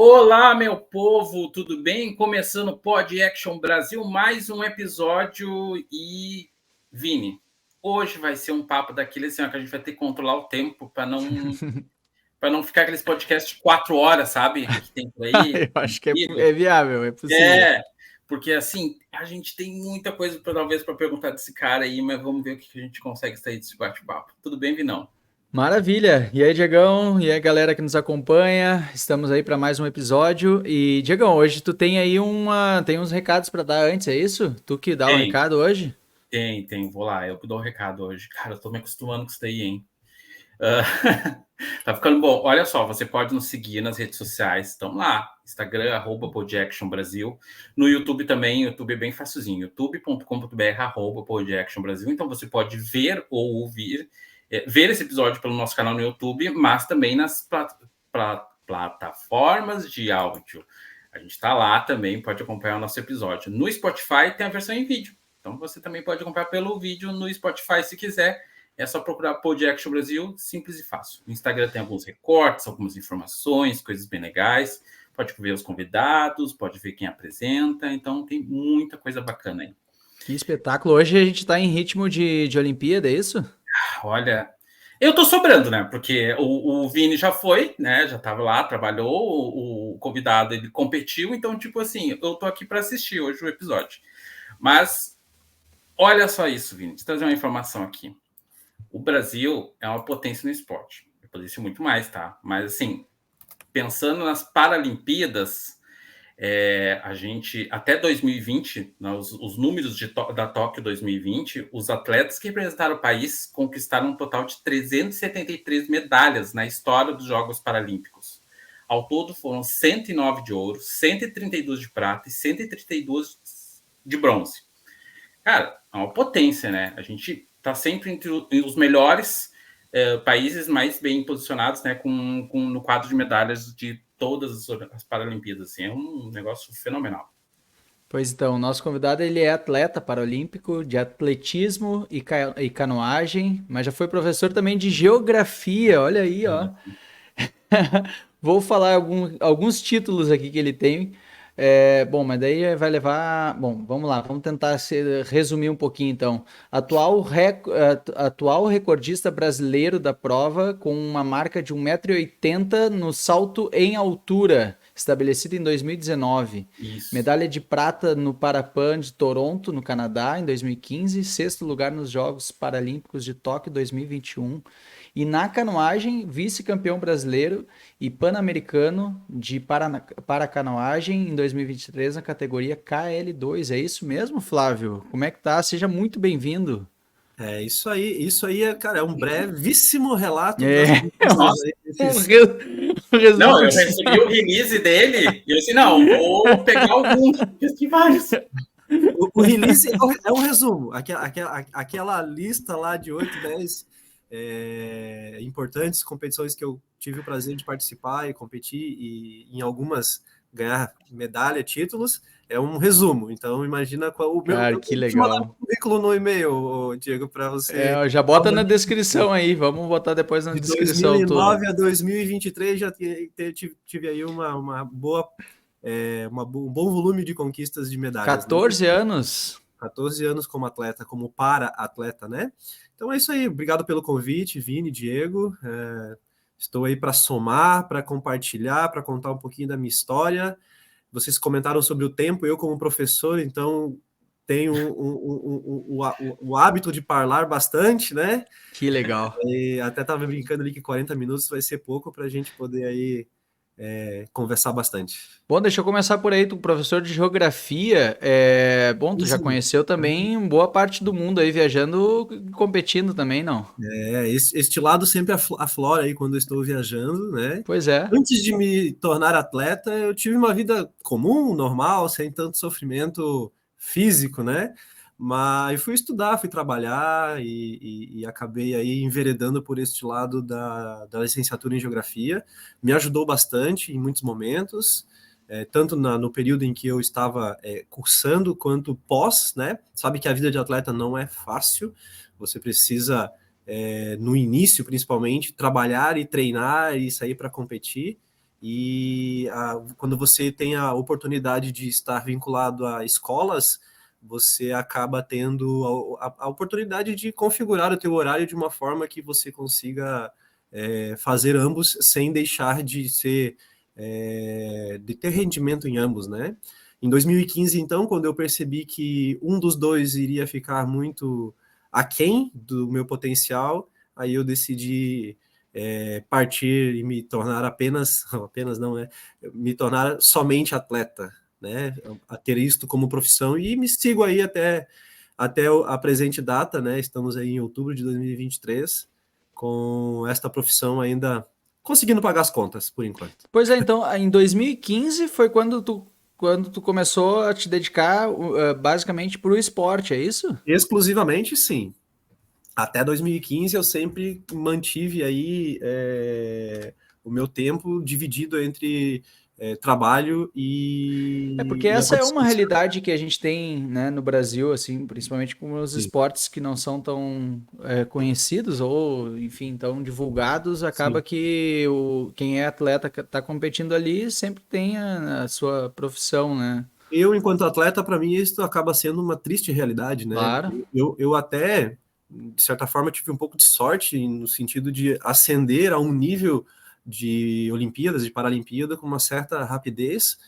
Olá, meu povo, tudo bem? Começando o Pod Action Brasil, mais um episódio. E Vini, hoje vai ser um papo daquele assim, ó, que a gente vai ter que controlar o tempo para não ficar aqueles podcasts de 4 horas, sabe? Que tem por aí. Eu acho que é viável, é possível. É, porque assim, a gente tem muita coisa talvez para perguntar desse cara aí, mas vamos ver o que a gente consegue sair desse bate-papo. Tudo bem, Vinão? Maravilha! E aí, Diegão? E aí, galera que nos acompanha? Estamos aí para mais um episódio. E, Diegão, hoje tu tem aí tem uns recados para dar antes, é isso? Tu que dá o Tem, recado hoje? tem. Vou lá, eu dou o recado hoje. Cara, eu tô me acostumando com isso daí, hein? Tá ficando bom. Olha só, você pode nos seguir nas redes sociais, estão lá, Instagram, @PodActionBrasil. No YouTube também, o YouTube é bem facilzinho, youtube.com.br, @PodActionBrasil. Então você pode ver ou ouvir, ver esse episódio pelo nosso canal no YouTube, mas também nas plataformas de áudio. A gente está lá também, pode acompanhar o nosso episódio. No Spotify tem a versão em vídeo, então você também pode acompanhar pelo vídeo no Spotify se quiser. É só procurar Pod Action Brasil, simples e fácil. No Instagram tem alguns recortes, algumas informações, coisas bem legais. Pode ver os convidados, pode ver quem apresenta. Então tem muita coisa bacana aí. Que espetáculo! Hoje a gente está em ritmo de Olimpíada, é isso? Olha, eu tô sobrando, né? Porque o Vini já foi, né? Já estava lá, trabalhou. O convidado ele competiu, então tipo assim, eu tô aqui para assistir hoje o episódio. Mas olha só isso, Vini. Deixa eu trazer uma informação aqui. O Brasil é uma potência no esporte. Poderia ser muito mais, tá? Mas, assim, pensando nas Paralimpíadas, a gente, até 2020, né, os números da Tóquio 2020, os atletas que representaram o país conquistaram um total de 373 medalhas na história dos Jogos Paralímpicos. Ao todo foram 109 de ouro, 132 de prata e 132 de bronze. Cara, é uma potência, né? A gente está sempre entre os melhores países mais bem posicionados, né? No quadro de medalhas de todas as Paralimpíadas. Assim, é um negócio fenomenal. Pois então, o nosso convidado ele é atleta paralímpico de atletismo e canoagem, mas já foi professor também de geografia, olha aí, ó. Vou falar alguns títulos aqui que ele tem. Bom, mas daí vai levar. Bom, vamos lá, vamos tentar resumir um pouquinho então. Atual recordista brasileiro da prova, com uma marca de 1,80 m no salto em altura, estabelecido em 2019. Isso. Medalha de prata no Parapan de Toronto, no Canadá, em 2015. Sexto lugar nos Jogos Paralímpicos de Tóquio 2021. E na canoagem, vice-campeão brasileiro e pan-americano de paracanoagem em 2023 na categoria KL2. É isso mesmo, Flávio? Como é que tá? Seja muito bem-vindo. É isso aí, cara, é um brevíssimo relato das É, conquistas Nossa. aí Não, eu resumo. recebi o release dele e eu disse, não, vou pegar alguns, porque tem vários. O release é um resumo, aquela lista lá de 8, 10 importantes competições que eu tive o prazer de participar e competir e em algumas ganhar medalha, títulos, é um resumo. Então imagina qual o meu. Cara, Eu que vou te mandar legal. um currículo no e-mail, Diego, para você. Já bota na descrição aí, vamos botar depois na De descrição tudo. 2009 a 2023 já tive aí uma boa, um bom volume de conquistas de medalhas. 14 anos? 14 anos como atleta, como para-atleta, né? Então é isso aí. Obrigado pelo convite, Vini, Diego. Estou aí para somar, para compartilhar, para contar um pouquinho da minha história. Vocês comentaram sobre o tempo, eu como professor, então tenho o hábito de falar bastante, né? Que legal. E até estava brincando ali que 40 minutos vai ser pouco para a gente poder aí conversar bastante. Bom, deixa eu começar por aí, tu professor de geografia, bom, tu já Isso. conheceu também boa parte do mundo aí, viajando e competindo também, não? Este lado sempre aflora aí quando eu estou viajando, né? Pois é. Antes de me tornar atleta, eu tive uma vida comum, normal, sem tanto sofrimento físico, né? Mas fui estudar, fui trabalhar e acabei aí enveredando por este lado da licenciatura em geografia. Me ajudou bastante em muitos momentos, tanto no período em que eu estava cursando, quanto pós, né? Sabe que a vida de atleta não é fácil, você precisa, no início principalmente, trabalhar e treinar e sair para competir. e quando você tem a oportunidade de estar vinculado a escolas, você acaba tendo a oportunidade de configurar o teu horário de uma forma que você consiga fazer ambos sem deixar de ser de ter rendimento em ambos, né? Em 2015, então, quando eu percebi que um dos dois iria ficar muito aquém do meu potencial, aí eu decidi partir e me tornar apenas não, me tornar somente atleta, né? A ter isto como profissão, e me sigo aí até a presente data, né? Estamos aí em outubro de 2023, com esta profissão ainda conseguindo pagar as contas, por enquanto. Pois é, então, em 2015 foi quando tu começou a te dedicar basicamente para o esporte, é isso? Exclusivamente, sim. Até 2015 eu sempre mantive aí o meu tempo dividido entre trabalho É porque e a essa é profissão. uma realidade que a gente tem, né, no Brasil, assim, principalmente com os Sim, esportes que não são tão conhecidos ou, enfim, tão divulgados, acaba sim. que quem é atleta que está competindo ali sempre tem a sua profissão, né? Eu, enquanto atleta, para mim, isso acaba sendo uma triste realidade, né? Claro. Eu até, de certa forma, tive um pouco de sorte no sentido de ascender a um nível de Olimpíadas, de Paralimpíada, com uma certa rapidez,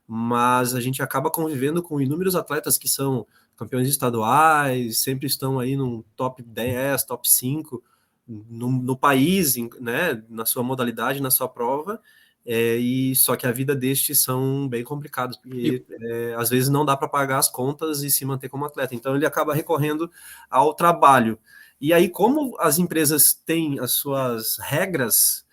mas a gente acaba convivendo com inúmeros atletas que são campeões estaduais, sempre estão aí no top 10, top 5 no país, né? Na sua modalidade, na sua prova. E só que a vida destes são bem complicados, E, porque às vezes não dá para pagar as contas e se manter como atleta. Então ele acaba recorrendo ao trabalho. E aí, como as empresas têm as suas regras,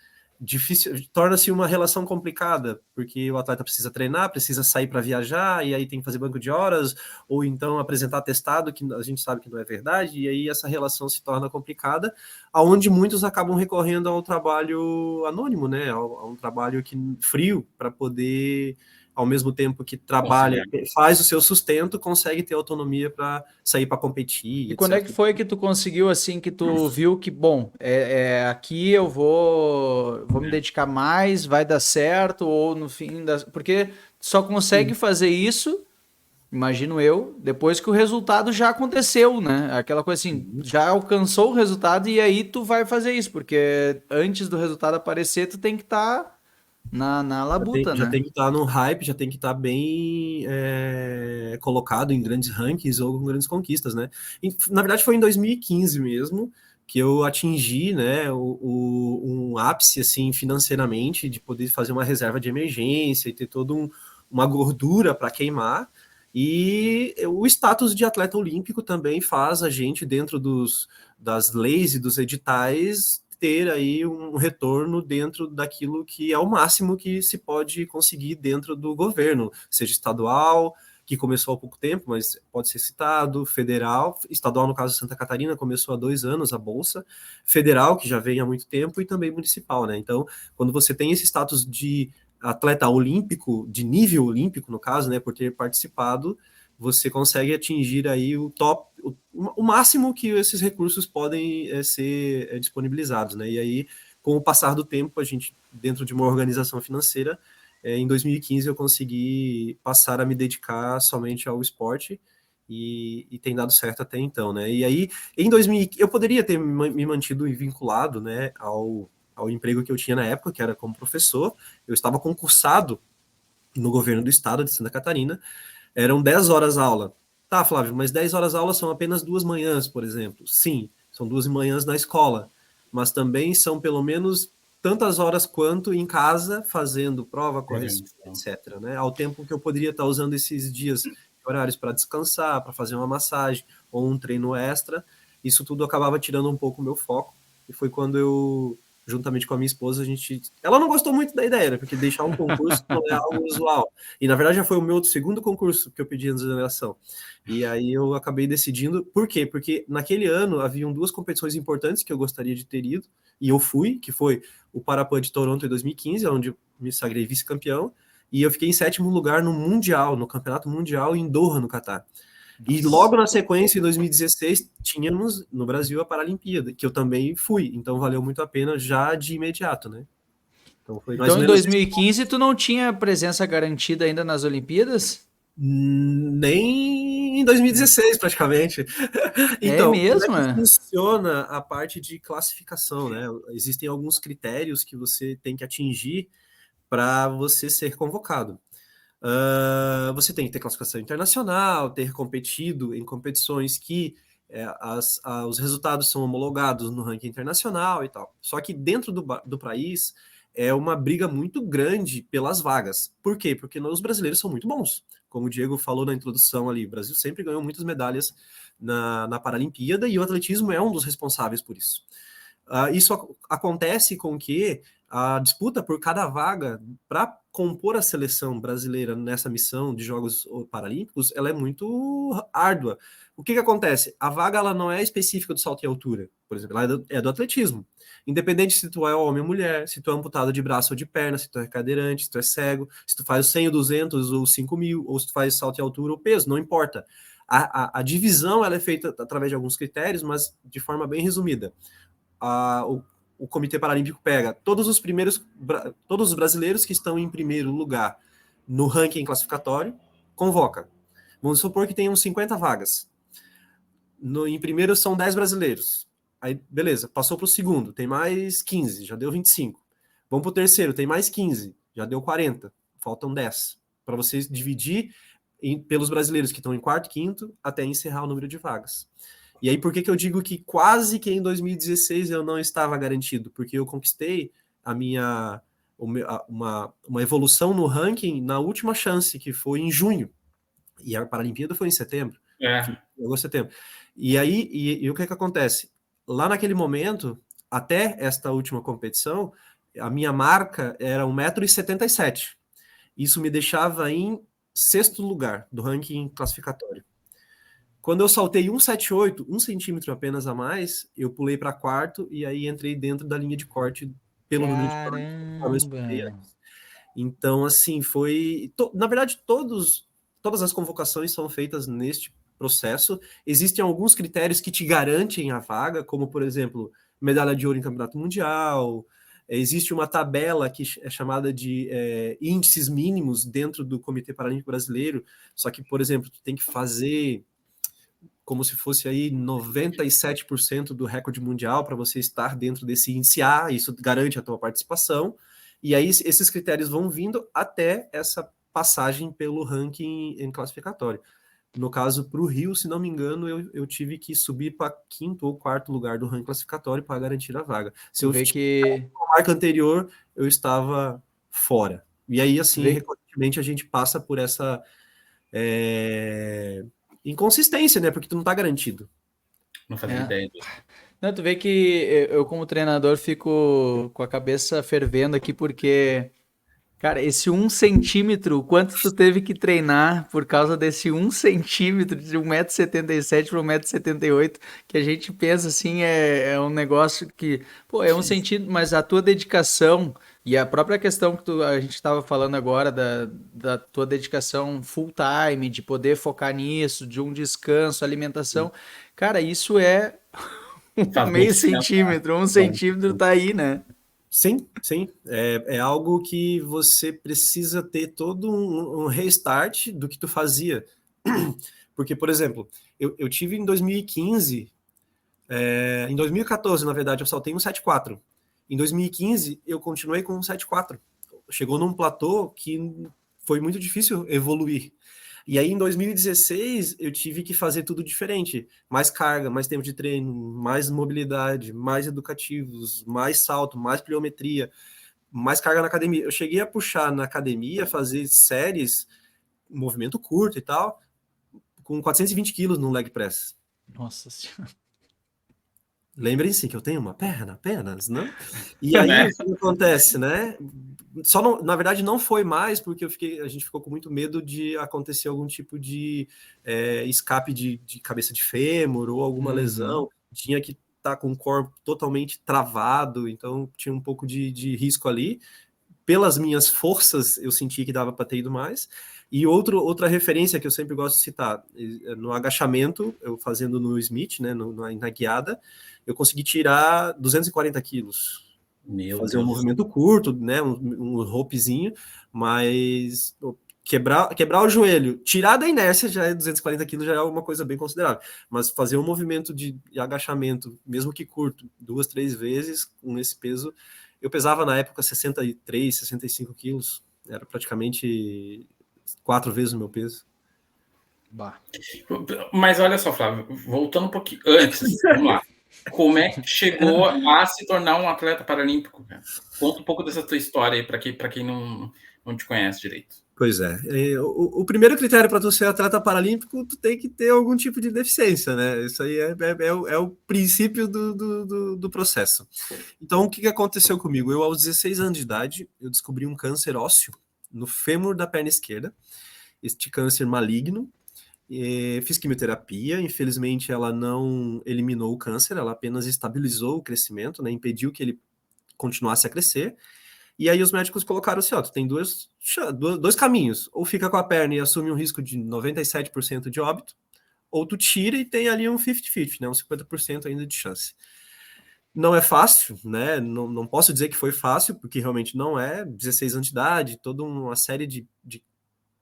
difícil, torna-se uma relação complicada, porque o atleta precisa treinar, precisa sair para viajar, e aí tem que fazer banco de horas, ou então apresentar atestado, que a gente sabe que não é verdade, e aí essa relação se torna complicada, aonde muitos acabam recorrendo ao trabalho anônimo, né, a um trabalho frio, para poder, ao mesmo tempo que trabalha, Conciliar. faz o seu sustento, consegue ter autonomia para sair para competir, e quando é que etc. foi que tu conseguiu, assim, que tu viu que, bom, aqui eu vou me dedicar mais, vai dar certo, ou no fim das... Porque só consegue fazer isso, imagino eu, depois que o resultado já aconteceu, né? Aquela coisa assim, já alcançou o resultado e aí tu vai fazer isso, porque antes do resultado aparecer, tu tem que estar na labuta, Já né? tem que estar no hype, já tem que estar bem colocado em grandes rankings ou com grandes conquistas, né? Na verdade, foi em 2015 mesmo que eu atingi, né, um ápice assim financeiramente de poder fazer uma reserva de emergência e ter toda uma gordura para queimar. E o status de atleta olímpico também faz a gente, dentro das leis e dos editais, ter aí um retorno dentro daquilo que é o máximo que se pode conseguir dentro do governo, seja estadual, que começou há pouco tempo, mas pode ser citado, federal, estadual no caso de Santa Catarina, começou há 2 anos a Bolsa, federal, que já vem há muito tempo, e também municipal, né? Então, quando você tem esse status de atleta olímpico, de nível olímpico, no caso, né, por ter participado, você consegue atingir aí o máximo que esses recursos podem ser disponibilizados, né? E aí, com o passar do tempo, a gente, dentro de uma organização financeira, em 2015 eu consegui passar a me dedicar somente ao esporte e tem dado certo até então, né? E aí, em 2015, eu poderia ter me mantido vinculado, né, ao emprego que eu tinha na época, que era como professor. Eu estava concursado no governo do estado de Santa Catarina, eram 10 horas aula. Tá, Flávio, mas 10 horas aula são apenas 2 manhãs, por exemplo. Sim, são 2 manhãs na escola, mas também são pelo menos tantas horas quanto em casa, fazendo prova, correção, Organização. etc. Né? Ao tempo que eu poderia estar usando esses dias, horários para descansar, para fazer uma massagem ou um treino extra, isso tudo acabava tirando um pouco o meu foco. E foi quando eu, juntamente com a minha esposa, ela não gostou muito da ideia, né? Porque deixar um concurso não é algo usual. E na verdade já foi o meu segundo concurso que eu pedi a exoneração. E aí eu acabei decidindo. Por quê? Porque naquele ano haviam 2 competições importantes que eu gostaria de ter ido, e eu fui, que foi o Parapan de Toronto em 2015, onde eu me sagrei vice-campeão, e eu fiquei em 7º lugar no Mundial, no Campeonato Mundial em Doha, no Catar. E logo na sequência, em 2016, tínhamos no Brasil a Paralimpíada, que eu também fui, então valeu muito a pena já de imediato, né? Então foi mais ou Então, em menos 2015, tu não tinha presença garantida ainda nas Olimpíadas? nem em 2016, praticamente. É Então, como é mesmo, que é? funciona a parte de classificação, né? Existem alguns critérios que você tem que atingir para você ser convocado. Você tem que ter classificação internacional, ter competido em competições que os resultados são homologados no ranking internacional e tal. Só que dentro do país é uma briga muito grande pelas vagas. Por quê? Porque os brasileiros são muito bons. Como o Diego falou na introdução ali, o Brasil sempre ganhou muitas medalhas na Paralimpíada e o atletismo é um dos responsáveis por isso. Isso acontece com que a disputa por cada vaga para compor a seleção brasileira nessa missão de Jogos Paralímpicos, ela é muito árdua. O que acontece? A vaga ela não é específica do salto em altura, por exemplo, ela é do atletismo. Independente se tu é homem ou mulher, se tu é amputado de braço ou de perna, se tu é cadeirante, se tu é cego, se tu faz o 100, o 200 ou 5.000, ou se tu faz salto em altura ou peso, não importa. A divisão ela é feita através de alguns critérios, mas de forma bem resumida. O Comitê Paralímpico pega todos os brasileiros que estão em primeiro lugar no ranking classificatório, convoca. Vamos supor que tem uns 50 vagas. Em primeiro são 10 brasileiros. Aí, beleza, passou para o segundo, tem mais 15, já deu 25. Vamos para o terceiro, tem mais 15, já deu 40, faltam 10. Para vocês dividir pelos brasileiros que estão em quarto, quinto, até encerrar o número de vagas. E aí, por que eu digo que quase que em 2016 eu não estava garantido? Porque eu conquistei uma evolução no ranking na última chance, que foi em junho. E a Paralimpíada foi em setembro. Agosto, setembro. E aí, o que acontece? Lá naquele momento, até esta última competição, a minha marca era 1,77 m. Isso me deixava em sexto lugar do ranking classificatório. Quando eu saltei 1,78, 1 centímetro apenas a mais, eu pulei para quarto e aí entrei dentro da linha de corte pelo número de vagas. Caramba! Então, assim, na verdade, todas as convocações são feitas neste processo. Existem alguns critérios que te garantem a vaga, como, por exemplo, medalha de ouro em campeonato mundial. Existe uma tabela que é chamada de índices mínimos dentro do Comitê Paralímpico Brasileiro. Só que, por exemplo, tu tem que fazer como se fosse aí 97% do recorde mundial para você estar dentro desse índice A, isso garante a tua participação, e aí esses critérios vão vindo até essa passagem pelo ranking em classificatório. No caso, para o Rio, se não me engano, eu tive que subir para quinto ou quarto lugar do ranking classificatório para garantir a vaga. Se eu tivesse uma marca anterior, eu estava fora. E aí, assim, recorrentemente a gente passa por essa inconsistência, né? Porque tu não tá garantido. Não fazia ideia disso. Não, tu vê que eu, como treinador, fico com a cabeça fervendo aqui, porque, cara, esse 1 centímetro, o quanto tu teve que treinar por causa desse 1 centímetro de 1,77 m para 1,78 m, que a gente pensa assim, é um negócio que, pô, é 1 centímetro, mas a tua dedicação e a própria questão que a gente estava falando agora da tua dedicação full time, de poder focar nisso, de um descanso, alimentação, cara, isso é Faz meio muita diferença, né? centímetro, 1 centímetro tá aí, né? Sim, sim. É algo que você precisa ter todo um restart do que tu fazia. Porque, por exemplo, eu tive em 2015, em 2014, na verdade, eu saltei 1,74. Em 2015, eu continuei com 1,74. Chegou num platô que foi muito difícil evoluir. E aí, em 2016, eu tive que fazer tudo diferente. Mais carga, mais tempo de treino, mais mobilidade, mais educativos, mais salto, mais pliometria, mais carga na academia. Eu cheguei a puxar na academia, fazer séries, movimento curto e tal, com 420 quilos no leg press. Nossa Senhora. Lembrem-se que eu tenho uma perna apenas, não? E aí, o que acontece, né? Só não, na verdade, não foi mais porque a gente ficou com muito medo de acontecer algum tipo de escape de cabeça de fêmur ou alguma lesão. Tinha que estar com o corpo totalmente travado, então tinha um pouco de risco ali. Pelas minhas forças, eu senti que dava para ter ido mais. E outra referência que eu sempre gosto de citar, no agachamento, eu fazendo no Smith, né, na guiada, eu consegui tirar 240 quilos Meu fazer um Deus do céu. movimento curto, né, um ropezinho, mas quebrar o joelho, tirar da inércia já é 240 quilos, já é uma coisa bem considerável, mas fazer um movimento de agachamento, mesmo que curto, 2, 3 vezes com esse peso, eu pesava na época 63, 65 quilos, era praticamente 4 vezes o meu peso. Bah. Mas olha só, Flávio, voltando um pouquinho antes, vamos lá. Como é que chegou a se tornar um atleta paralímpico, cara? Conta um pouco dessa tua história aí para quem não te conhece direito. Pois é. O primeiro critério para tu ser atleta paralímpico, tu tem que ter algum tipo de deficiência, né? Isso aí é o princípio do processo. Então, o que aconteceu comigo? Eu, aos 16 anos de idade, eu descobri um câncer ósseo no fêmur da perna esquerda, este câncer maligno. Fiz quimioterapia, infelizmente ela não eliminou o câncer, ela apenas estabilizou o crescimento, né? Impediu que ele continuasse a crescer. E aí os médicos colocaram assim, ó, tu tem dois caminhos, ou fica com a perna e assume um risco de 97% de óbito, ou tu tira e tem ali um 50-50, né, um 50% ainda de chance. Não é fácil, né, não posso dizer que foi fácil, porque realmente não é, 16 anos de idade, toda uma série de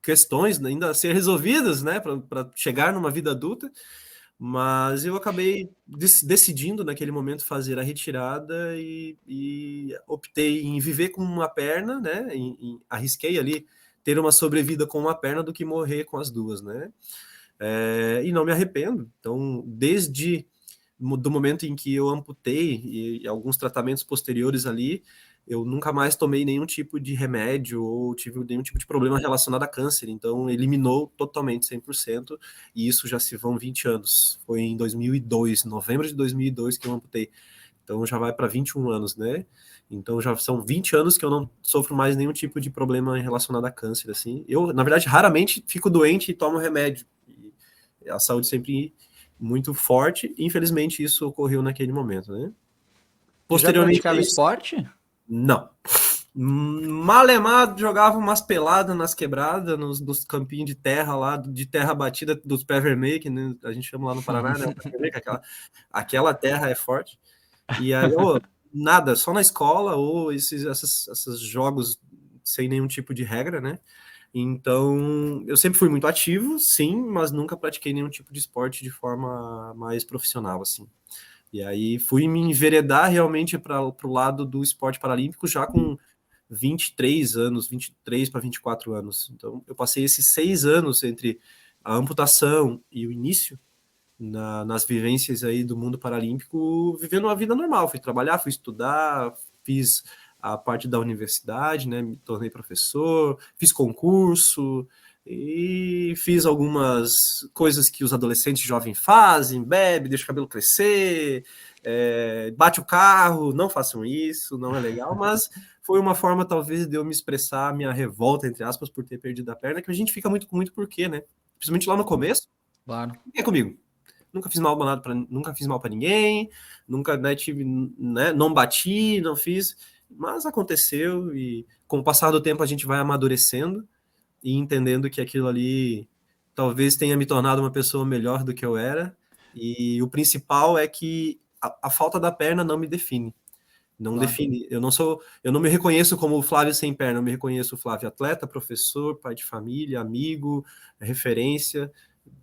questões ainda a ser resolvidas, né, para chegar numa vida adulta, mas eu acabei decidindo naquele momento fazer a retirada e optei em viver com uma perna, né? Arrisquei ali ter uma sobrevida com uma perna do que morrer com as duas, né? E não me arrependo. Então, desde do momento em que eu amputei e alguns tratamentos posteriores ali, eu nunca mais tomei nenhum tipo de remédio ou tive nenhum tipo de problema relacionado a câncer. Então, eliminou totalmente 100%, e isso já se vão 20 anos. Foi em 2002, novembro de 2002, que eu amputei. Então, já vai para 21 anos, né? Então, já são 20 anos que eu não sofro mais nenhum tipo de problema relacionado a câncer, assim. Eu, na verdade, raramente fico doente e tomo remédio. E a saúde sempre muito forte. Infelizmente, isso ocorreu naquele momento, né? Tu já Posteriormente, praticava esporte? não. Malemar jogava umas peladas nas quebradas, nos campinhos de terra lá, de terra batida dos pé vermelho, que né, a gente chama lá no Paraná, né? Aquela terra é forte. E aí, nada, só na escola, ou esses jogos sem nenhum tipo de regra, né? Então, eu sempre fui muito ativo, sim, mas nunca pratiquei nenhum tipo de esporte de forma mais profissional, assim. E aí fui me enveredar realmente para o lado do esporte paralímpico já com 23 anos, 23 para 24 anos. Então, eu passei esses 6 anos entre a amputação e o início nas vivências aí do mundo paralímpico, vivendo uma vida normal. Fui trabalhar, fui estudar, fiz a parte da universidade, né? Me tornei professor, fiz concurso e fiz algumas coisas que os adolescentes jovens fazem, bebe, deixa o cabelo crescer, bate o carro, não façam isso, não é legal, mas foi uma forma talvez de eu me expressar a minha revolta, entre aspas, por ter perdido a perna, que a gente fica muito com muito porquê, né? Principalmente lá no começo. Claro. É comigo. Nunca fiz mal para ninguém, nunca, né, tive, né, não bati, não fiz, mas aconteceu, e com o passar do tempo a gente vai amadurecendo e entendendo que aquilo ali talvez tenha me tornado uma pessoa melhor do que eu era, e o principal é que a falta da perna não me define. Não Claro. define. Eu não me reconheço como o Flávio sem perna, eu me reconheço o Flávio atleta, professor, pai de família, amigo, referência.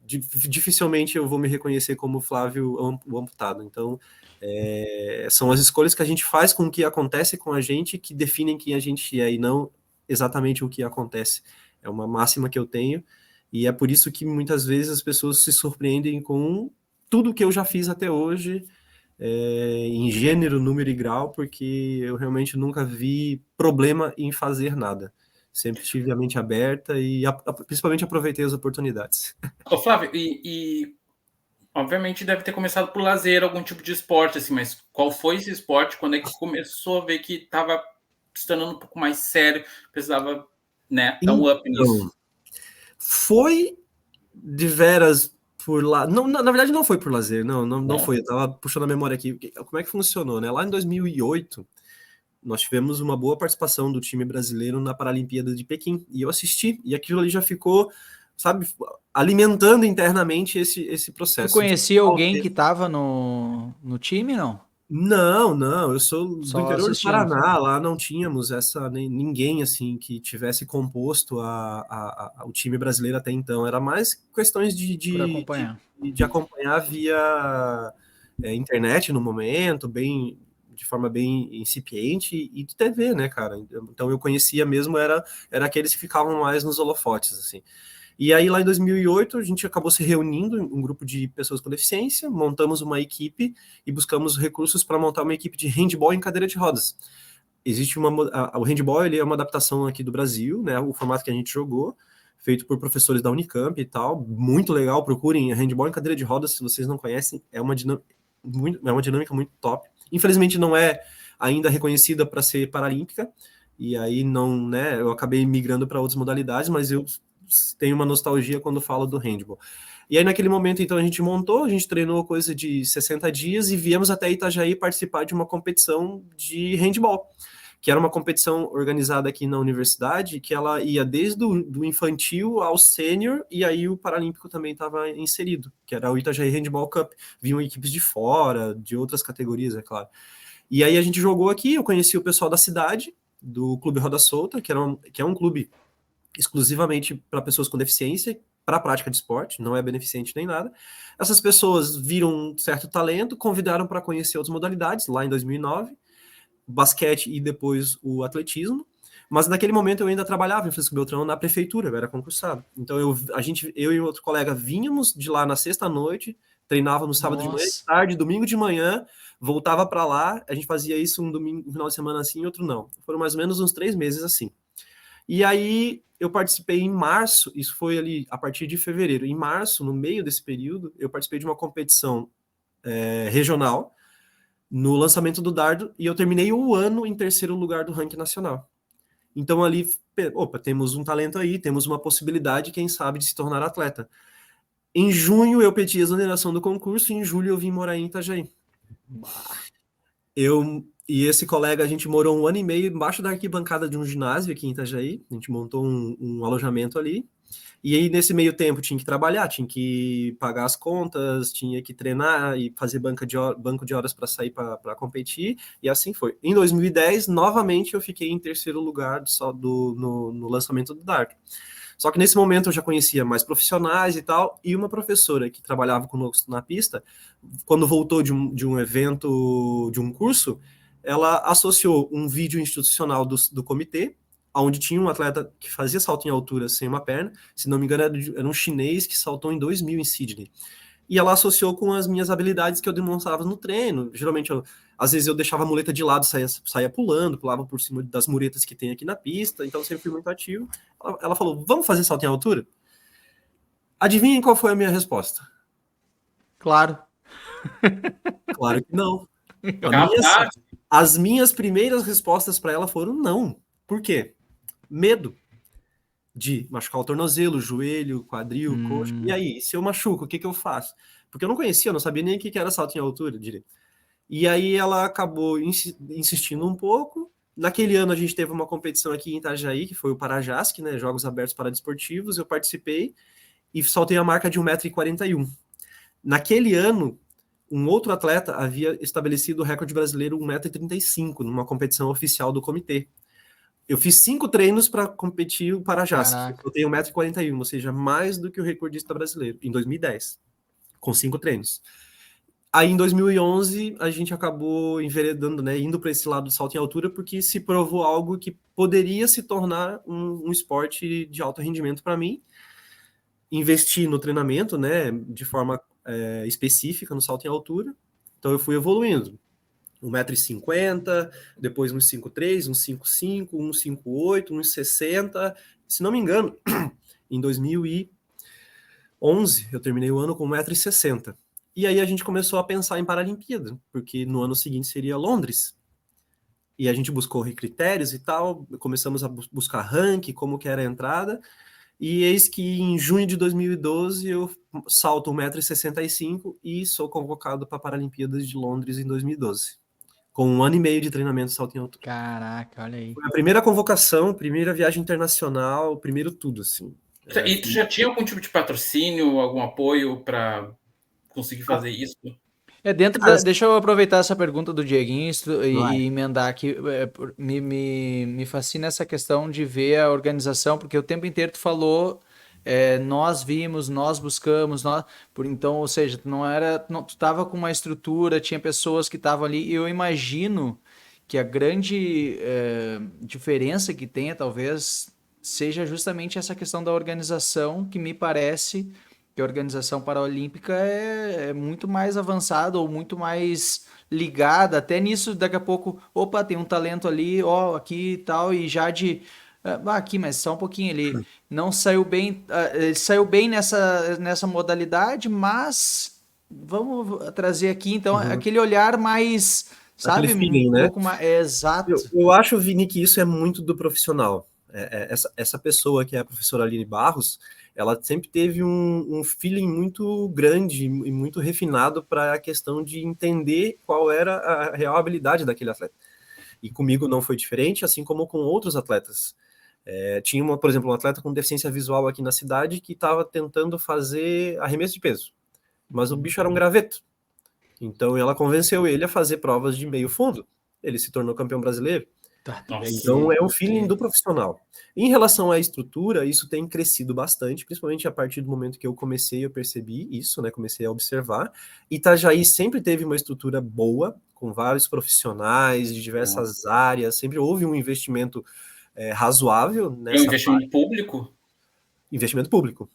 Dificilmente eu vou me reconhecer como Flávio o amputado. Então, são as escolhas que a gente faz com o que acontece com a gente que definem quem a gente é, e não exatamente o que acontece. É uma máxima que eu tenho, e é por isso que muitas vezes as pessoas se surpreendem com tudo que eu já fiz até hoje, em gênero, número e grau, porque eu realmente nunca vi problema em fazer nada. Sempre tive a mente aberta e principalmente aproveitei as oportunidades. Ô, Flávio, obviamente deve ter começado por lazer, algum tipo de esporte, assim, mas qual foi esse esporte? Quando é que começou a ver que estava se tornando um pouco mais sério, precisava, né, dar um up nisso? Foi de veras por lá. Não, na verdade, não foi por lazer, não foi. Eu tava puxando a memória aqui. Como é que funcionou, né? Lá em 2008, nós tivemos uma boa participação do time brasileiro na Paralimpíada de Pequim, e eu assisti, e aquilo ali já ficou, sabe, alimentando internamente esse Tu processo. conhecia alguém que estava no time, não? Não, eu sou do Só interior do assistindo. Paraná, lá não tínhamos ninguém assim que tivesse composto o time brasileiro até então, era mais questões Por acompanhar. de acompanhar via internet no momento, de forma bem incipiente, e de TV, né, cara? Então eu conhecia mesmo, era aqueles que ficavam mais nos holofotes, assim. E aí, lá em 2008, a gente acabou se reunindo, um grupo de pessoas com deficiência, montamos uma equipe e buscamos recursos para montar uma equipe de handball em cadeira de rodas. Existe o handball, ele é uma adaptação aqui do Brasil, né? O formato que a gente jogou, feito por professores da Unicamp e tal, muito legal. Procurem handball em cadeira de rodas, se vocês não conhecem, é uma dinâmica muito top. Infelizmente, não é ainda reconhecida para ser paralímpica, e aí não, né? Eu acabei migrando para outras modalidades, mas eu tenho uma nostalgia quando falo do handball. E aí, naquele momento, então, a gente treinou coisa de 60 dias e viemos até Itajaí participar de uma competição de handball, que era uma competição organizada aqui na universidade, que ela ia desde do infantil ao sênior, e aí o Paralímpico também estava inserido, que era o Itajaí Handball Cup. Vinham equipes de fora, de outras categorias, é claro. E aí a gente jogou aqui, eu conheci o pessoal da cidade, do Clube Roda Solta, que é um clube exclusivamente para pessoas com deficiência, para a prática de esporte, não é beneficente nem nada. Essas pessoas viram um certo talento, convidaram para conhecer outras modalidades, lá em 2009, basquete e depois o atletismo. Mas naquele momento eu ainda trabalhava em Francisco Beltrão na prefeitura, eu era concursado. Então eu e outro colega vínhamos de lá na sexta-noite, treinava no sábado de manhã, de Nossa. tarde, domingo de manhã, voltava para lá, a gente fazia isso um domingo, um final de semana assim, outro não. Foram mais ou menos uns 3 meses assim. E aí eu participei em março, isso foi ali a partir de fevereiro. Em março, no meio desse período, eu participei de uma competição regional no lançamento do dardo e eu terminei o ano em terceiro lugar do ranking nacional. Então ali, opa, temos um talento aí, temos uma possibilidade, quem sabe, de se tornar atleta. Em junho eu pedi exoneração do concurso e em julho eu vim morar em Itajaí. Eu e esse colega, a gente morou um ano e meio embaixo da arquibancada de um ginásio aqui em Itajaí. A gente montou um alojamento ali. E aí, nesse meio tempo, tinha que trabalhar, tinha que pagar as contas, tinha que treinar e fazer banco de horas para sair para competir. E assim foi. Em 2010, novamente, eu fiquei em terceiro lugar no lançamento do Dart. Só que nesse momento eu já conhecia mais profissionais e tal, e uma professora que trabalhava conosco na pista, quando voltou de um evento, de um curso, ela associou um vídeo institucional do comitê, onde tinha um atleta que fazia salto em altura sem uma perna, se não me engano era um chinês que saltou em 2000 em Sydney. E ela associou com as minhas habilidades que eu demonstrava no treino. Geralmente, às vezes eu deixava a muleta de lado, saía pulando, pulava por cima das muretas que tem aqui na pista, então sempre fui muito ativo. Ela falou, vamos fazer salto em altura? Adivinhem qual foi a minha resposta? Claro. Claro que não. A minha, Capaz. as minhas primeiras respostas para ela foram não. Por quê? Medo de machucar o tornozelo, o joelho, quadril, coxa. E aí, se eu machuco, o que eu faço? Porque eu não conhecia, eu não sabia nem o que era salto em altura direito. E aí ela acabou insistindo um pouco. Naquele ano a gente teve uma competição aqui em Itajaí, que foi o Parajasc, né, Jogos Abertos Paradesportivos, eu participei e saltei a marca de 1,41 m. Naquele ano, um outro atleta havia estabelecido o recorde brasileiro 1,35 m numa competição oficial do comitê. Eu fiz 5 treinos para competir o Parajasc. Eu tenho 1,41 m, ou seja, mais do que o recordista brasileiro, em 2010, com 5 treinos. Aí em 2011 a gente acabou enveredando, né, indo para esse lado do salto em altura, porque se provou algo que poderia se tornar um esporte de alto rendimento para mim. Investi no treinamento, né, de forma específica no salto em altura. Então eu fui evoluindo. 1,50 m, depois 1,53 m, 1,55 m, 1,58 m, 1,60 m. Se não me engano, em 2011 eu terminei o ano com 1,60 m. E aí a gente começou a pensar em Paralimpíada, porque no ano seguinte seria Londres. E a gente buscou critérios e tal, começamos a buscar ranking, como que era a entrada, e eis que em junho de 2012 eu salto 1,65 m e sou convocado para a Paralimpíadas de Londres em 2012, com um ano e meio de treinamento de salto em altura. Caraca, olha aí. Foi a primeira convocação, primeira viagem internacional, primeiro tudo, assim. E tu já tinha algum tipo de patrocínio, algum apoio para conseguir fazer isso? Deixa eu aproveitar essa pergunta do Dieguinho e emendar aqui. Me fascina essa questão de ver a organização, porque o tempo inteiro tu falou, nós vimos, nós buscamos, então, ou seja, tu estava com uma estrutura, tinha pessoas que estavam ali, e eu imagino que a grande diferença que tenha, talvez, seja justamente essa questão da organização, que me parece que a organização paralímpica é muito mais avançada ou muito mais ligada, até nisso, daqui a pouco, opa, tem um talento ali, ó, aqui e tal, e já aqui, mas só um pouquinho, ele não saiu bem, ele saiu bem nessa modalidade, mas vamos trazer aqui, então, aquele olhar mais, sabe, aquele feeling, né? pouco mais, exato. Eu acho, Vini, que isso é muito do profissional. Essa pessoa que é a professora Aline Barros, ela sempre teve um feeling muito grande e muito refinado para a questão de entender qual era a real habilidade daquele atleta. E comigo não foi diferente, assim como com outros atletas. Tinha, por exemplo, um atleta com deficiência visual aqui na cidade que estava tentando fazer arremesso de peso, mas o bicho era um graveto. Então ela convenceu ele a fazer provas de meio fundo. Ele se tornou campeão brasileiro. Então é um feeling do profissional. Em relação à estrutura, isso tem crescido bastante, principalmente a partir do momento que eu percebi isso, né? Comecei a observar. Itajaí sempre teve uma estrutura boa, com vários profissionais de diversas áreas, sempre houve um investimento razoável nessa investimento público? Investimento público.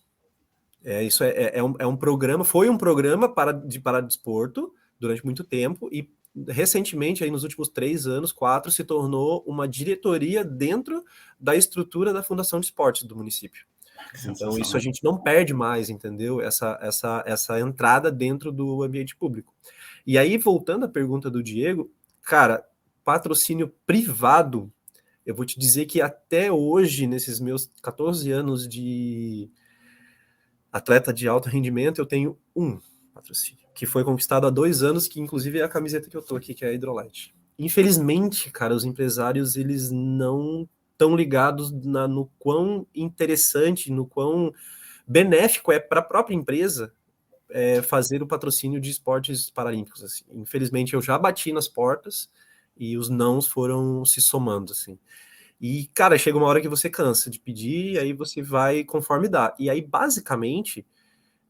Isso é um programa, foi um programa para desporto durante muito tempo e recentemente, aí nos últimos 3 anos, 4, se tornou uma diretoria dentro da estrutura da Fundação de Esportes do município. Então isso a gente não perde mais, entendeu? Essa entrada dentro do ambiente público. E aí, voltando à pergunta do Diego, cara, patrocínio privado, eu vou te dizer que até hoje, nesses meus 14 anos de atleta de alto rendimento, eu tenho um patrocínio, que foi conquistado há 2 anos, que inclusive é a camiseta que eu tô aqui, que é a Hydrolite. Infelizmente, cara, os empresários, eles não estão ligados no quão interessante, no quão benéfico é para a própria empresa fazer o patrocínio de esportes paralímpicos. Assim. Infelizmente, eu já bati nas portas e os nãos foram se somando, assim. E, cara, chega uma hora que você cansa de pedir, e aí você vai conforme dá. E aí, basicamente,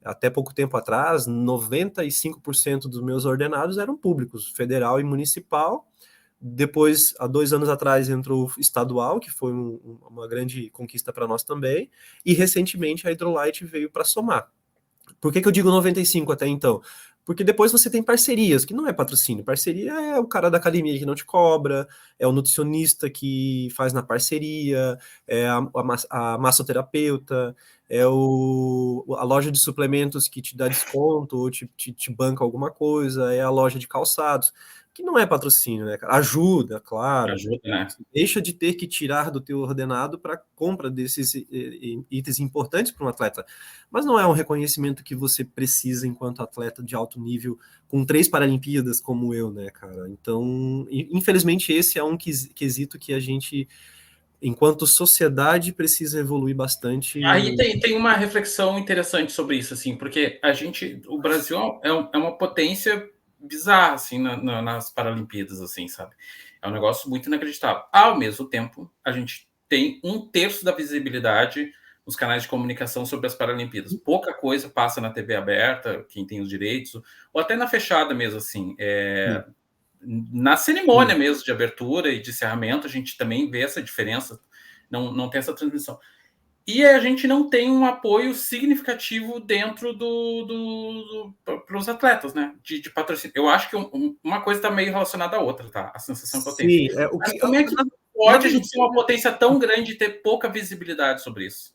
até pouco tempo atrás, 95% dos meus ordenados eram públicos, federal e municipal. Depois, há 2 anos atrás, entrou o estadual, que foi uma grande conquista para nós também. E, recentemente, a Hydrolite veio para somar. Por que eu digo 95 até então? Porque depois você tem parcerias, que não é patrocínio. Parceria é o cara da academia que não te cobra, é o nutricionista que faz na parceria, é a massoterapeuta, é a loja de suplementos que te dá desconto ou te banca alguma coisa, é a loja de calçados, que não é patrocínio, né, cara? Ajuda, claro. Ajuda, né? Deixa de ter que tirar do teu ordenado para compra desses itens importantes para um atleta. Mas não é um reconhecimento que você precisa enquanto atleta de alto nível, com 3 Paralimpíadas como eu, né, cara? Então, infelizmente, esse é um quesito que a gente, enquanto sociedade, precisa evoluir bastante. Aí tem uma reflexão interessante sobre isso, assim, porque o Brasil é uma potência bizarra, assim, nas Paralimpíadas, assim, sabe? É um negócio muito inacreditável. Ao mesmo tempo, a gente tem 1/3 da visibilidade nos canais de comunicação sobre as Paralimpíadas. Pouca coisa passa na TV aberta, quem tem os direitos, ou até na fechada mesmo, assim. Na cerimônia mesmo de abertura e de encerramento, a gente também vê essa diferença, não tem essa transmissão. E a gente não tem um apoio significativo dentro para os atletas, né? De patrocínio. Eu acho que uma coisa está meio relacionada à outra, tá? A sensação que eu tenho. Sim, Mas como é que pode a gente ser uma potência tão grande e ter pouca visibilidade sobre isso?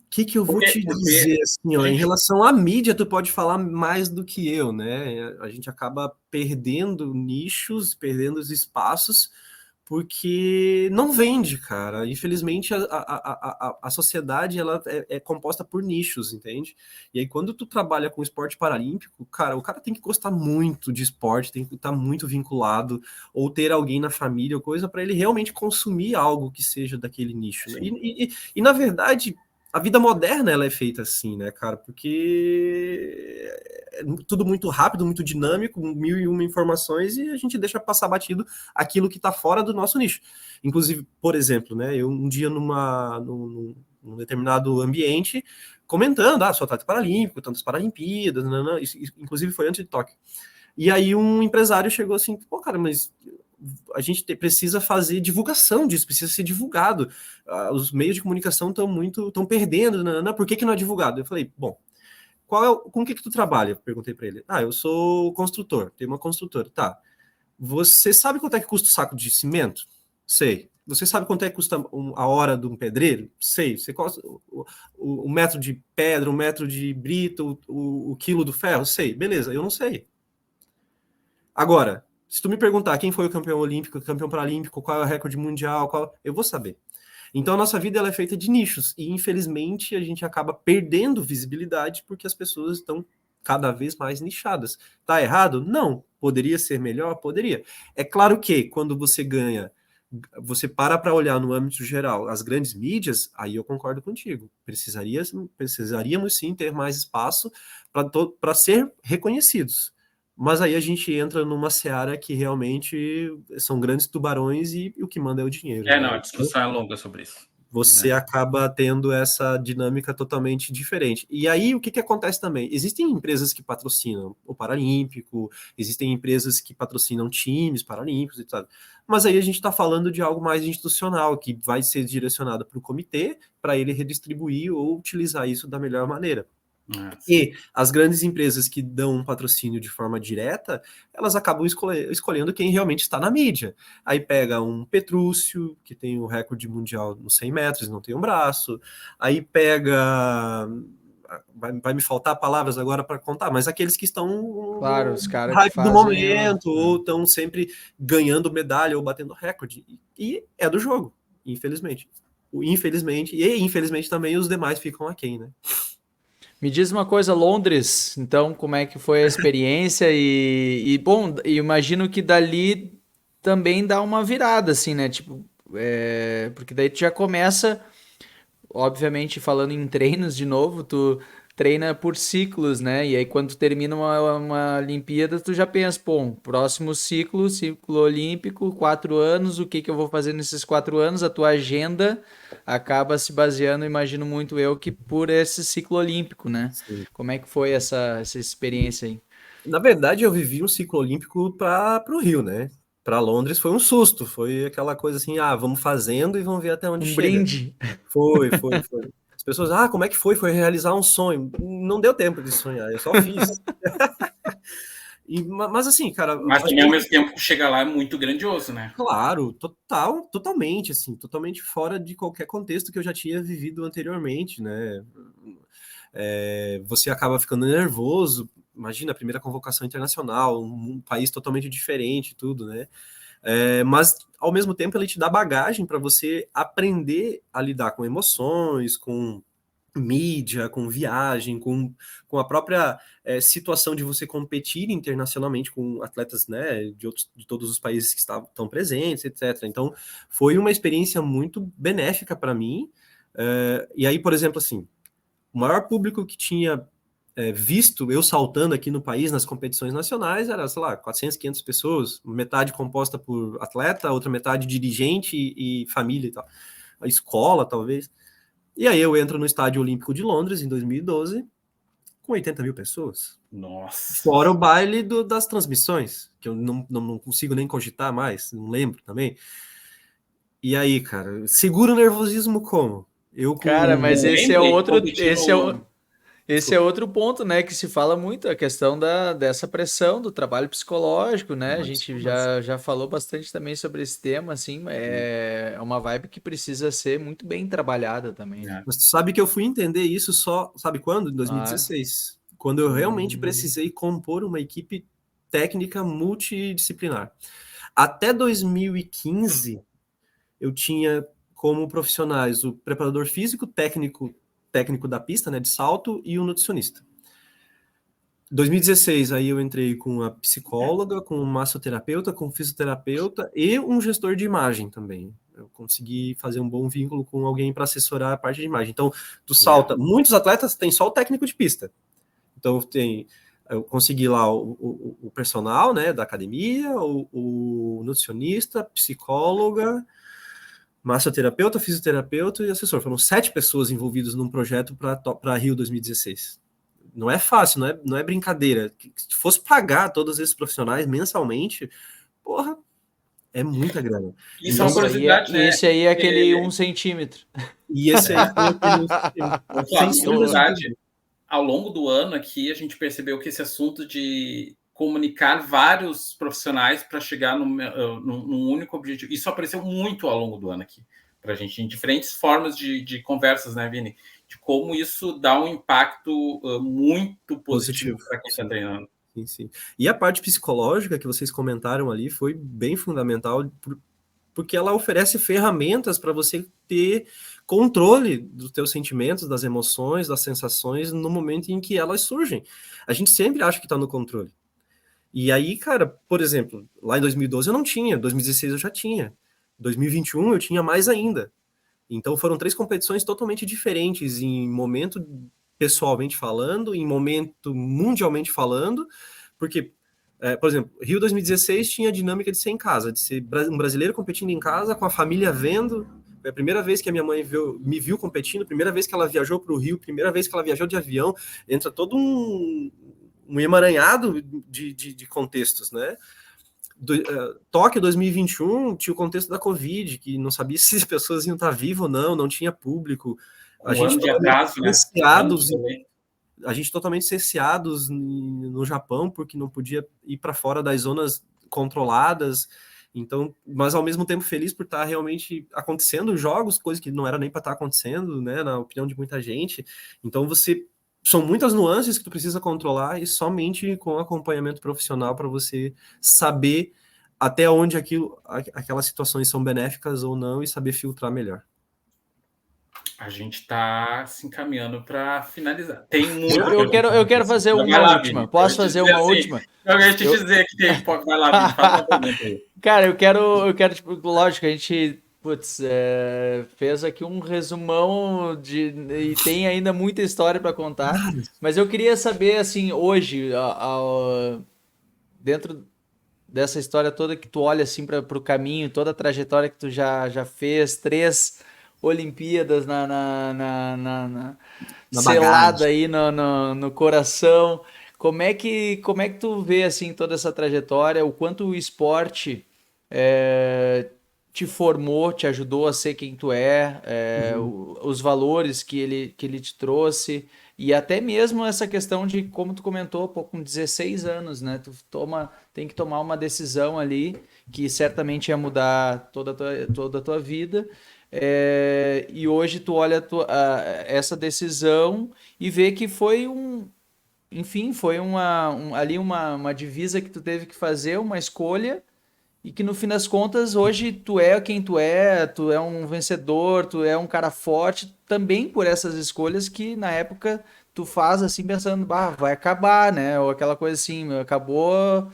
O que eu vou te dizer, assim, ó, em relação à mídia, tu pode falar mais do que eu, né? A gente acaba perdendo nichos, perdendo os espaços, porque não vende, cara. Infelizmente, a sociedade ela é composta por nichos, entende? E aí, quando tu trabalha com esporte paralímpico, cara, o cara tem que gostar muito de esporte, tem que estar muito vinculado, ou ter alguém na família, ou coisa, para ele realmente consumir algo que seja daquele nicho. Né? E, na verdade, a vida moderna ela é feita assim, né, cara? Porque tudo muito rápido, muito dinâmico, 1001 informações, e a gente deixa passar batido aquilo que está fora do nosso nicho. Inclusive, por exemplo, né, eu um dia num determinado ambiente, comentando, sou atleta paralímpico, tantas Paralimpíadas, isso, inclusive foi antes de Tóquio. E aí um empresário chegou assim, pô, cara, mas a gente precisa fazer divulgação disso, precisa ser divulgado. Os meios de comunicação estão perdendo, por que não é divulgado? Eu falei, bom, com o que tu trabalha? Eu perguntei para ele. Eu sou construtor, tenho uma construtora. Tá. Você sabe quanto é que custa o saco de cimento? Sei. Você sabe quanto é que custa a hora de um pedreiro? Sei. Você o metro de pedra, o metro de brita, o quilo do ferro? Sei. Beleza, eu não sei. Agora, se tu me perguntar quem foi o campeão olímpico, campeão paralímpico, qual é o recorde mundial, eu vou saber. Então, a nossa vida ela é feita de nichos, e infelizmente a gente acaba perdendo visibilidade porque as pessoas estão cada vez mais nichadas. Tá errado? Não. Poderia ser melhor? Poderia. É claro que quando você você para olhar no âmbito geral as grandes mídias, aí eu concordo contigo. Precisaríamos sim ter mais espaço para ser reconhecidos. Mas aí a gente entra numa seara que realmente são grandes tubarões e o que manda é o dinheiro. Não, a discussão é longa sobre isso. Você acaba tendo essa dinâmica totalmente diferente. E aí, o que acontece também? Existem empresas que patrocinam o Paralímpico, existem empresas que patrocinam times paralímpicos e tal. Mas aí a gente está falando de algo mais institucional, que vai ser direcionado para o comitê, para ele redistribuir ou utilizar isso da melhor maneira. E as grandes empresas que dão um patrocínio de forma direta, elas acabam escolhendo quem realmente está na mídia. Aí pega um Petrúcio, que tem o recorde mundial nos 100 metros, não tem um braço. Aí pega... Vai me faltar palavras agora para contar, mas aqueles que estão claro, os caras hype do momento, ou estão sempre ganhando medalha ou batendo recorde. E é do jogo, infelizmente. E infelizmente também os demais ficam aquém, né? Me diz uma coisa, Londres, então, como é que foi a experiência? Bom, imagino que dali também dá uma virada, assim, né? Tipo, porque daí tu já começa, obviamente, falando em treinos de novo, tu treina por ciclos, né? E aí quando tu termina uma Olimpíada, tu já pensa, pô, próximo ciclo olímpico, 4 anos, o que eu vou fazer nesses 4 anos? A tua agenda acaba se baseando, imagino muito eu, que por esse ciclo olímpico, né? Sim. Como é que foi essa experiência aí? Na verdade, eu vivi um ciclo olímpico para o Rio, né? Para Londres foi um susto, foi aquela coisa assim, vamos fazendo e vamos ver até onde chega. Brinde. Foi. As pessoas, como é que foi? Foi realizar um sonho. Não deu tempo de sonhar, eu só fiz. Mas assim, cara... Mas também ao mesmo tempo chegar lá é muito grandioso, né? Claro, totalmente, assim, totalmente fora de qualquer contexto que eu já tinha vivido anteriormente, né? Você acaba ficando nervoso, imagina a primeira convocação internacional, um país totalmente diferente, tudo, né? Mas ao mesmo tempo ele te dá bagagem para você aprender a lidar com emoções, com mídia, com viagem, com a própria situação de você competir internacionalmente com atletas, né, de todos os países que estão presentes, etc. Então foi uma experiência muito benéfica para mim. E aí, por exemplo, assim, o maior público que tinha visto eu saltando aqui no país nas competições nacionais era, sei lá, 400, 500 pessoas, metade composta por atleta, outra metade dirigente e família e tal. A escola, talvez. E aí eu entro no Estádio Olímpico de Londres, em 2012, com 80 mil pessoas. Nossa! Fora o baile das transmissões, que eu não consigo nem cogitar mais, não lembro também. E aí, cara, segura o nervosismo como? Cara, mas esse é outro ponto, né, que se fala muito, a questão dessa pressão do trabalho psicológico, né? A gente já falou bastante também sobre esse tema, assim, é uma vibe que precisa ser muito bem trabalhada também, né? Mas tu sabe que eu fui entender isso só, sabe quando? Em 2016, quando eu realmente precisei compor uma equipe técnica multidisciplinar. Até 2015, eu tinha como profissionais o preparador físico, técnico da pista, né, de salto, e o nutricionista. 2016, aí eu entrei com a psicóloga, com um massoterapeuta, com um fisioterapeuta e um gestor de imagem também. Eu consegui fazer um bom vínculo com alguém para assessorar a parte de imagem. Então, tu salta. Muitos atletas têm só o técnico de pista. Então, tem Eu consegui lá o personal, né, da academia, o nutricionista, psicóloga, massoterapeuta, fisioterapeuta e assessor. Foram 7 pessoas envolvidas num projeto para Rio 2016. Não é fácil, não é brincadeira. Se fosse pagar todos esses profissionais mensalmente, porra, é muita grana. Isso é uma curiosidade, né? Esse aí é aquele 1 centímetro. E esse aí foi aquele sem curiosidade. Ao longo do ano aqui, a gente percebeu que esse assunto de comunicar vários profissionais para chegar num único objetivo, isso apareceu muito ao longo do ano aqui, para a gente, em diferentes formas de conversas, né, Vini? De como isso dá um impacto muito positivo para quem está treinando. Sim, sim. E a parte psicológica que vocês comentaram ali foi bem fundamental, porque ela oferece ferramentas para você ter controle dos teus sentimentos, das emoções, das sensações no momento em que elas surgem. A gente sempre acha que está no controle. E aí, cara, por exemplo, lá em 2012 eu não tinha, 2016 eu já tinha, 2021 eu tinha mais ainda. Então foram 3 competições totalmente diferentes em momento pessoalmente falando, em momento mundialmente falando, porque, por exemplo, Rio 2016 tinha a dinâmica de ser em casa, de ser um brasileiro competindo em casa, com a família vendo. Foi a primeira vez que a minha mãe me viu competindo, primeira vez que ela viajou para o Rio, primeira vez que ela viajou de avião, entra todo um emaranhado de contextos, né? Tóquio 2021 tinha o contexto da Covid, que não sabia se as pessoas iam estar vivas ou não tinha público. A gente de atraso, né? A gente totalmente cerceados no Japão, porque não podia ir para fora das zonas controladas. Então, mas ao mesmo tempo feliz por estar realmente acontecendo os jogos, coisa que não era nem para estar acontecendo, né, na opinião de muita gente. Então são muitas nuances que tu precisa controlar e somente com acompanhamento profissional para você saber até onde aquelas situações são benéficas ou não e saber filtrar melhor. A gente está se encaminhando para finalizar. Tem muito. Eu quero fazer uma última. Vini. Posso fazer uma última? Eu ia te dizer que tem. Vai lá, Vini, faz uma pergunta aí. Cara, eu quero tipo, lógico, a gente fez aqui um resumão e tem ainda muita história para contar, mas eu queria saber, assim, hoje, dentro dessa história toda que tu olha assim para o caminho, toda a trajetória que tu já fez, 3 Olimpíadas selada aí no coração. Como é que tu vê assim toda essa trajetória, o quanto o esporte te formou, te ajudou a ser quem tu os valores que ele te trouxe, e até mesmo essa questão de, como tu comentou, pô, com 16 anos, né? Tu tem que tomar uma decisão ali que certamente ia mudar toda a tua vida. E hoje tu olha essa decisão e vê que foi enfim, foi ali uma divisa que tu teve que fazer, uma escolha, e que no fim das contas hoje tu é quem tu é um vencedor, tu é um cara forte também por essas escolhas que na época tu faz assim pensando, vai acabar, né? Ou aquela coisa assim, acabou.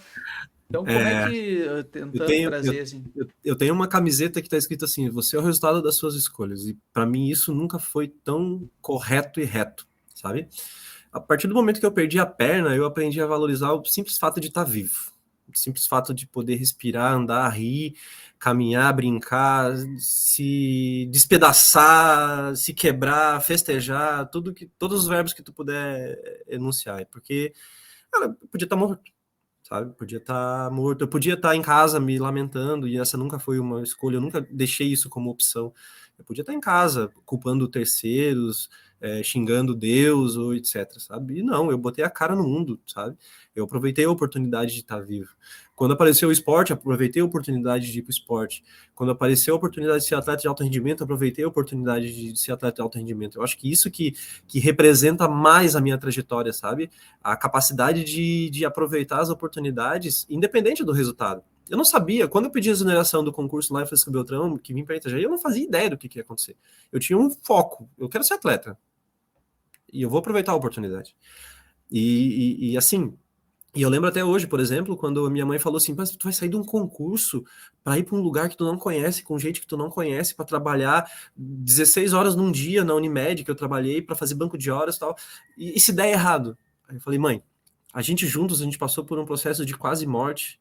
Então como é que tentando trazer assim? Eu tenho uma camiseta que está escrito assim: você é o resultado das suas escolhas, e para mim isso nunca foi tão correto e reto, sabe? A partir do momento que eu perdi a perna, eu aprendi a valorizar o simples fato de estar vivo. O simples fato de poder respirar, andar, rir, caminhar, brincar, se despedaçar, se quebrar, festejar, todos os verbos que tu puder enunciar. Porque, cara, eu podia estar morto, sabe? Podia estar morto. Eu podia estar em casa me lamentando, e essa nunca foi uma escolha, eu nunca deixei isso como opção. Eu podia estar em casa, culpando terceiros, xingando Deus, ou etc, sabe? E não, eu botei a cara no mundo, sabe? Eu aproveitei a oportunidade de estar vivo. Quando apareceu o esporte, aproveitei a oportunidade de ir para o esporte. Quando apareceu a oportunidade de ser atleta de alto rendimento, aproveitei a oportunidade de ser atleta de alto rendimento. Eu acho que isso que representa mais a minha trajetória, sabe? A capacidade de aproveitar as oportunidades, independente do resultado. Eu não sabia, quando eu pedi a exoneração do concurso lá em Francisco Beltrão, que vim para Itajaí, eu não fazia ideia do que ia acontecer. Eu tinha um foco, eu quero ser atleta. E eu vou aproveitar a oportunidade. E assim, e eu lembro até hoje, por exemplo, quando a minha mãe falou assim: mas tu vai sair de um concurso para ir para um lugar que tu não conhece, com gente que tu não conhece, para trabalhar 16 horas num dia na Unimed, que eu trabalhei, para fazer banco de horas e tal. E se der errado? Aí eu falei: mãe, A gente juntos, a gente passou por um processo de quase morte,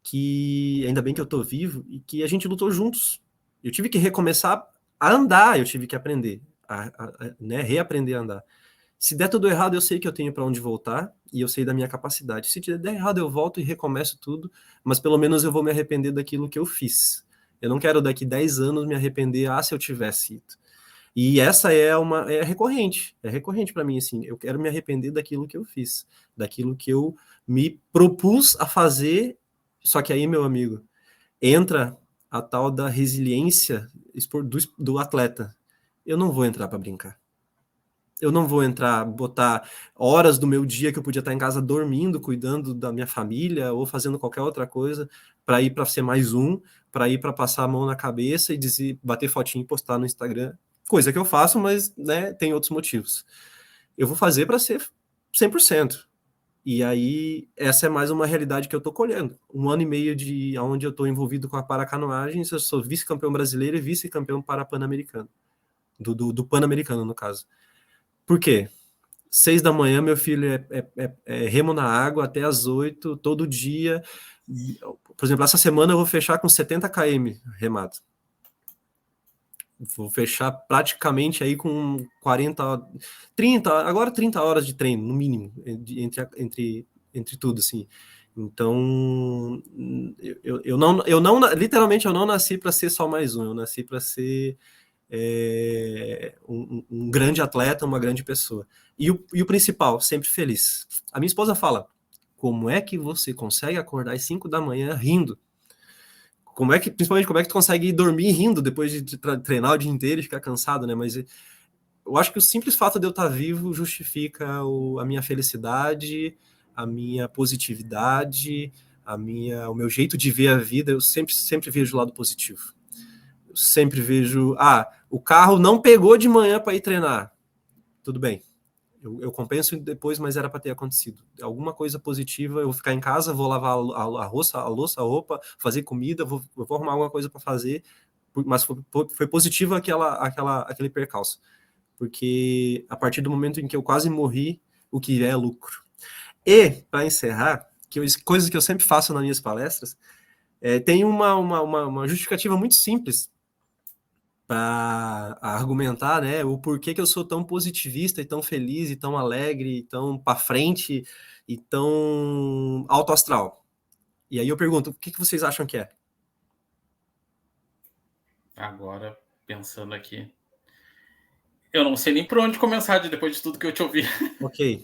que ainda bem que eu tô vivo, e que a gente lutou juntos. Eu tive que recomeçar a andar, eu tive que aprender, né, reaprender a andar. Se der tudo errado, eu sei que eu tenho para onde voltar e eu sei da minha capacidade. Se der errado, eu volto e recomeço tudo, mas pelo menos eu vou me arrepender daquilo que eu fiz. Eu não quero daqui 10 anos me arrepender, se eu tivesse ido. E essa é recorrente para mim, assim, eu quero me arrepender daquilo que eu fiz, daquilo que eu me propus a fazer, só que aí, meu amigo, entra a tal da resiliência do atleta. Eu não vou entrar para brincar. Eu não vou entrar, botar horas do meu dia que eu podia estar em casa dormindo, cuidando da minha família ou fazendo qualquer outra coisa, para ir para ser mais um, para ir para passar a mão na cabeça e dizer, bater fotinho e postar no Instagram. Coisa que eu faço, mas né, tem outros motivos. Eu vou fazer para ser 100%. E aí, essa é mais uma realidade que eu estou colhendo. 1 ano e meio de onde eu estou envolvido com a paracanoagem, eu sou vice-campeão brasileiro e vice-campeão pan-americano. Do Pan-Americano, no caso. Por quê? 6 da manhã, meu filho é remo na água até as 8, todo dia. Por exemplo, essa semana eu vou fechar com 70 km remado. Vou fechar praticamente aí com 40, 30, agora 30 horas de treino, no mínimo, entre tudo, assim. Então, literalmente, eu não nasci para ser só mais um, eu nasci para ser um grande atleta, uma grande pessoa. E o principal, sempre feliz. A minha esposa fala, como é que você consegue acordar às 5 da manhã rindo? Principalmente, como é que tu consegue dormir rindo depois de treinar o dia inteiro e ficar cansado, né? Mas eu acho que o simples fato de eu estar vivo justifica a minha felicidade, a minha positividade, o meu jeito de ver a vida. Eu sempre vejo o lado positivo. Eu sempre vejo, o carro não pegou de manhã para ir treinar. Tudo bem. Eu compenso depois, mas era para ter acontecido. Alguma coisa positiva, eu vou ficar em casa, vou lavar a louça, a roupa, fazer comida, eu vou arrumar alguma coisa para fazer, mas foi positivo aquele percalço. Porque a partir do momento em que eu quase morri, o que é lucro. E, para encerrar, coisas que eu sempre faço nas minhas palestras, tem uma justificativa muito simples para argumentar, né, o porquê que eu sou tão positivista e tão feliz e tão alegre e tão para frente e tão alto astral. E aí eu pergunto, o que vocês acham que é? Agora, pensando aqui, eu não sei nem por onde começar depois de tudo que eu te ouvi. Ok,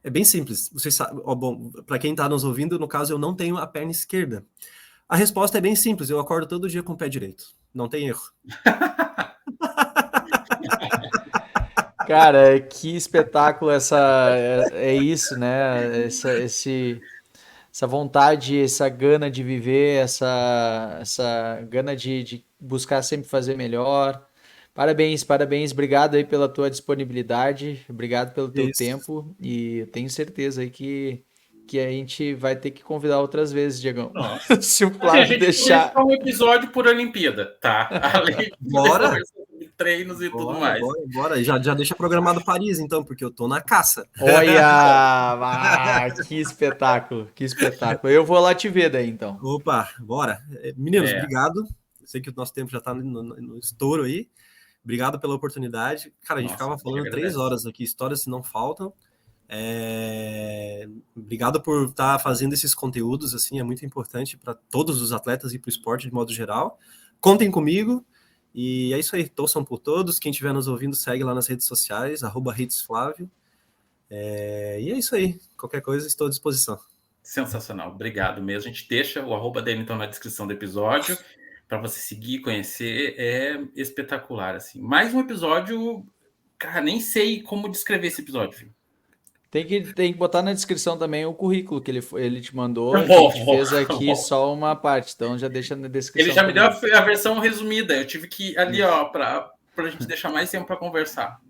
é bem simples. Vocês sabem, bom, para quem está nos ouvindo, no caso eu não tenho a perna esquerda. A resposta é bem simples, eu acordo todo dia com o pé direito. Não tem erro. Cara, que espetáculo é isso, né? Essa vontade, essa gana de viver, essa gana de buscar sempre fazer melhor. Parabéns, parabéns. Obrigado aí pela tua disponibilidade, obrigado pelo teu Isso. tempo e eu tenho certeza aí que a gente vai ter que convidar outras vezes, Diegão. Nossa. Se o Assim, a Flávio gente poderia deixar. ficar um episódio por Olimpíada, tá? Além de poder Bora? conversar sobre treinos e tudo Bora, mais. bora, bora. Já deixa programado Paris, então, porque eu tô na caça. Olha! Que espetáculo, que espetáculo. Eu vou lá te ver daí, então. Opa, bora. Meninos, É, obrigado. Eu sei que o nosso tempo já tá no estouro aí. Obrigado pela oportunidade. Cara, a gente nossa, ficava a gente falando 3 horas agradece. aqui, histórias se não faltam. Obrigado por estar fazendo esses conteúdos, assim, é muito importante para todos os atletas e para o esporte de modo geral. Contem comigo. E é isso aí, torçam por todos. Quem estiver nos ouvindo, segue lá nas redes sociais, @redesflávio. E é isso aí. Qualquer coisa, estou à disposição. Sensacional, obrigado mesmo. A gente deixa o arroba dele então na descrição do episódio para você seguir, conhecer. É espetacular, assim. Mais um episódio, cara, nem sei como descrever esse episódio. Viu? Tem que botar na descrição também o currículo que ele te mandou. A Bom, gente bom, fez aqui bom. só uma parte, então já deixa na Ele descrição já me deu também. a versão resumida. Eu tive que ir ali, Isso. ó, para a gente deixar mais tempo para conversar.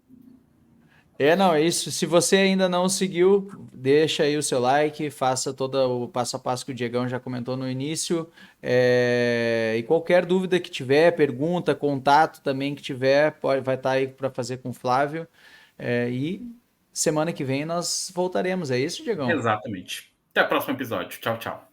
Não, é isso. Se você ainda não seguiu, deixa aí o seu like, faça todo o passo a passo que o Diegão já comentou no início. E qualquer dúvida que tiver, pergunta, contato também que tiver, vai estar aí para fazer com o Flávio. E semana que vem nós voltaremos. É isso, Diegão? Exatamente. Até o próximo episódio. Tchau, tchau.